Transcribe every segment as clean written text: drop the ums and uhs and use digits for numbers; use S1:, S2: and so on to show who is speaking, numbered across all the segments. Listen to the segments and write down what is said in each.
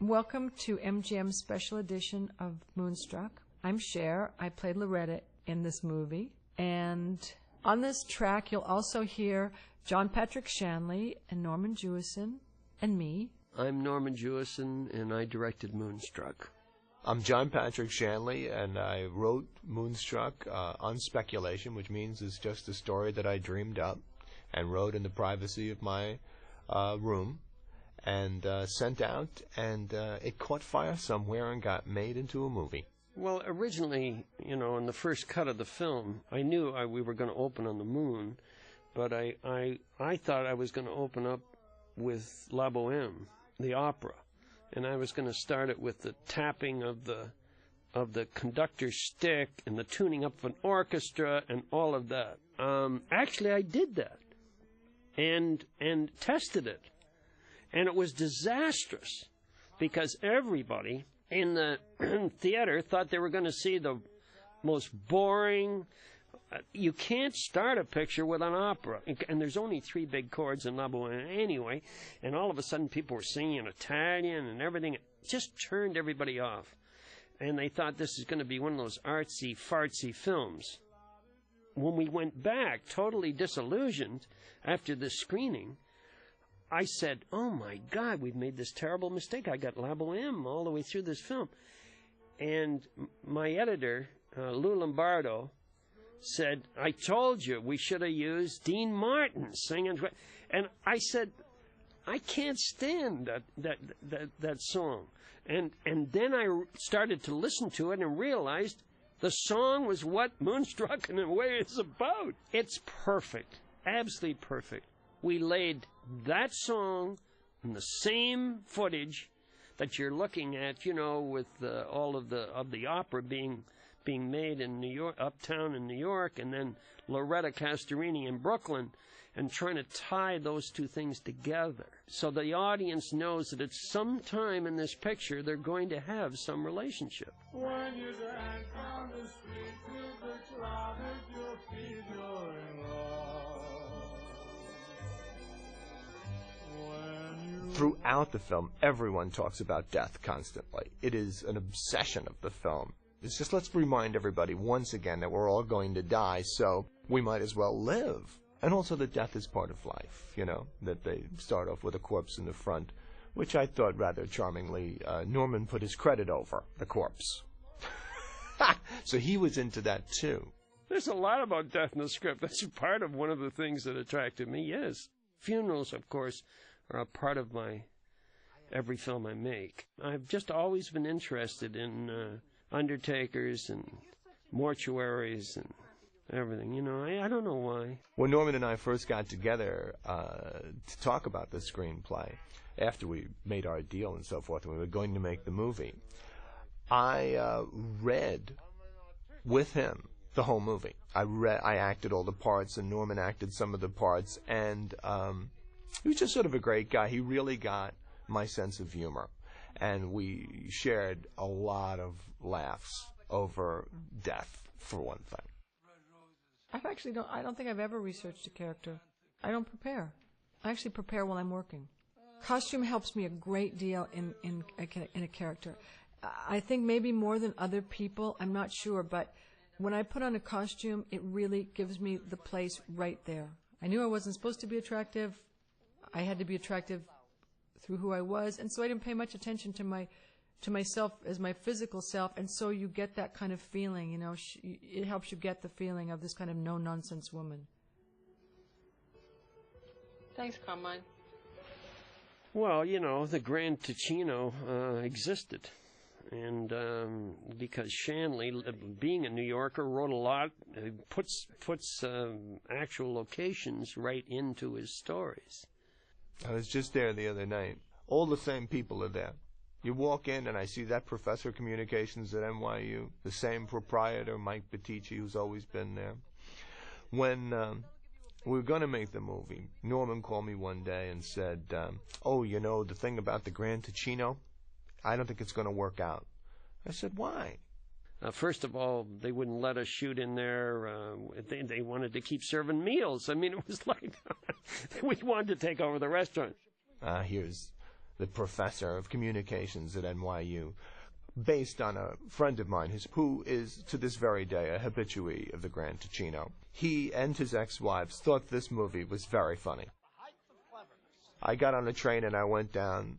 S1: Welcome to MGM's special edition of Moonstruck. I'm Cher. I played Loretta in this movie. And on this track, you'll also hear John Patrick Shanley and Norman Jewison and me.
S2: I'm Norman Jewison, and I directed Moonstruck.
S3: I'm John Patrick Shanley, and I wrote Moonstruck on speculation, which means it's just a story that I dreamed up and wrote in the privacy of my room. And sent out, and it caught fire somewhere and got made into a movie.
S2: Well, originally, in the first cut of the film, I knew we were going to open on the moon, but I thought I was going to open up with La Boheme, the opera, and I was going to start it with the tapping of the conductor's stick and the tuning up of an orchestra and all of that. Actually, I did that and tested it. And it was disastrous because everybody in the theater thought they were going to see the most boring. You can't start a picture with an opera. And there's only 3 big chords in La Boheme anyway. And all of a sudden people were singing in Italian and everything. It just turned everybody off. And they thought this is going to be one of those artsy, fartsy films. When we went back, totally disillusioned after this screening, I said, oh, my God, we've made this terrible mistake. I got La Boheme all the way through this film. And my editor, Lou Lombardo, said, I told you we should have used Dean Martin singing. And I said, I can't stand that song. And then I started to listen to it and realized the song was what Moonstruck in a way is about. It's perfect, absolutely perfect. We laid that song in the same footage that you're looking at, with all of the opera being made in New York, uptown in New York, and then Loretta Castorini in Brooklyn, and trying to tie those two things together. So the audience knows that at some time in this picture they're going to have some relationship.
S4: When you dance on the street with the crowd at your feet, you're in love.
S3: Throughout the film, everyone talks about death constantly. It is an obsession of the film. It's just, let's remind everybody once again that we're all going to die, so we might as well live. And also that death is part of life, that they start off with a corpse in the front, which I thought rather charmingly Norman put his credit over, the corpse. So he was into that too.
S2: There's a lot about death in the script. That's part of one of the things that attracted me, yes. Funerals, of course, are a part of every film I make. I've just always been interested in undertakers and mortuaries and everything. I don't know why.
S3: When Norman and I first got together to talk about the screenplay, after we made our deal and so forth, and we were going to make the movie, I read with him the whole movie. I acted all the parts, and Norman acted some of the parts, and he was just sort of a great guy. He really got my sense of humor, and we shared a lot of laughs over death, for one thing.
S1: I don't think I've ever researched a character. I don't prepare. I actually prepare while I'm working. Costume helps me a great deal in a character. I think maybe more than other people, I'm not sure, but when I put on a costume, it really gives me the place right there. I knew I wasn't supposed to be attractive. I had to be attractive through who I was, and so I didn't pay much attention to myself as my physical self, and so you get that kind of feeling, it helps you get the feeling of this kind of no-nonsense woman.
S5: Thanks, Carmine.
S2: Well, the Grand Ticino existed, and because Shanley, being a New Yorker, wrote a lot, puts actual locations right into his stories.
S3: I was just there the other night. All the same people are there. You walk in and I see that professor of communications at NYU, the same proprietor, Mike Battici, who's always been there. When we were going to make the movie, Norman called me one day and said, the thing about the Grand Ticino, I don't think it's going to work out. I said, why?
S2: First of all, they wouldn't let us shoot in there. They wanted to keep serving meals. I mean, it was like we wanted to take over the restaurant.
S3: Here's the professor of communications at NYU, based on a friend of mine who is, to this very day, a habituee of the Grand Ticino. He and his ex-wives thought this movie was very funny. I got on a train and I went down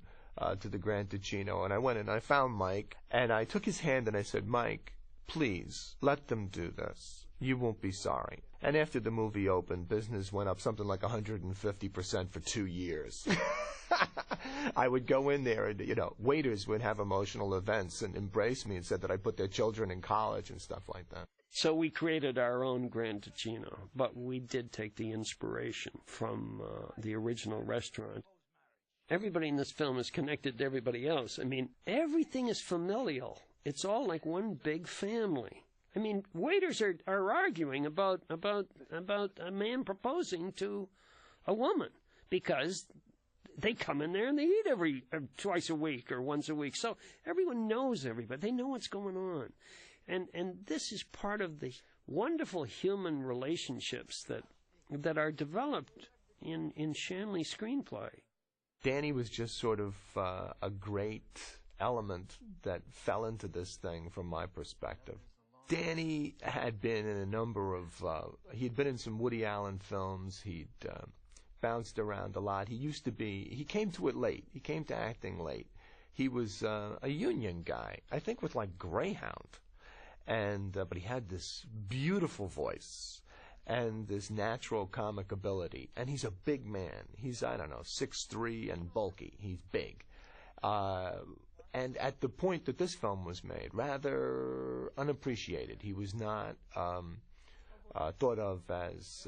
S3: to the Grand Ticino, and I went and I found Mike, and I took his hand and I said, "Mike, please, let them do this. You won't be sorry." And after the movie opened, business went up something like 150% for 2 years. I would go in there and, waiters would have emotional events and embrace me and said that I put their children in college and stuff like that.
S2: So we created our own Grand Ticino, but we did take the inspiration from the original restaurant. Everybody in this film is connected to everybody else. I mean, everything is familial. It's all like one big family. I mean, waiters are arguing about a man proposing to a woman because they come in there and they eat twice a week or once a week. So everyone knows everybody. They know what's going on. And this is part of the wonderful human relationships that are developed in Shanley's screenplay.
S3: Danny was just sort of a great element that fell into this thing from my perspective. Danny had been in a number of, he'd been in some Woody Allen films, he'd bounced around a lot. He came to it late. He came to acting late. He was a union guy, I think with like Greyhound. But he had this beautiful voice and this natural comic ability. And he's a big man. He's, 6'3" and bulky. He's big. And at the point that this film was made, rather unappreciated. He was not thought of as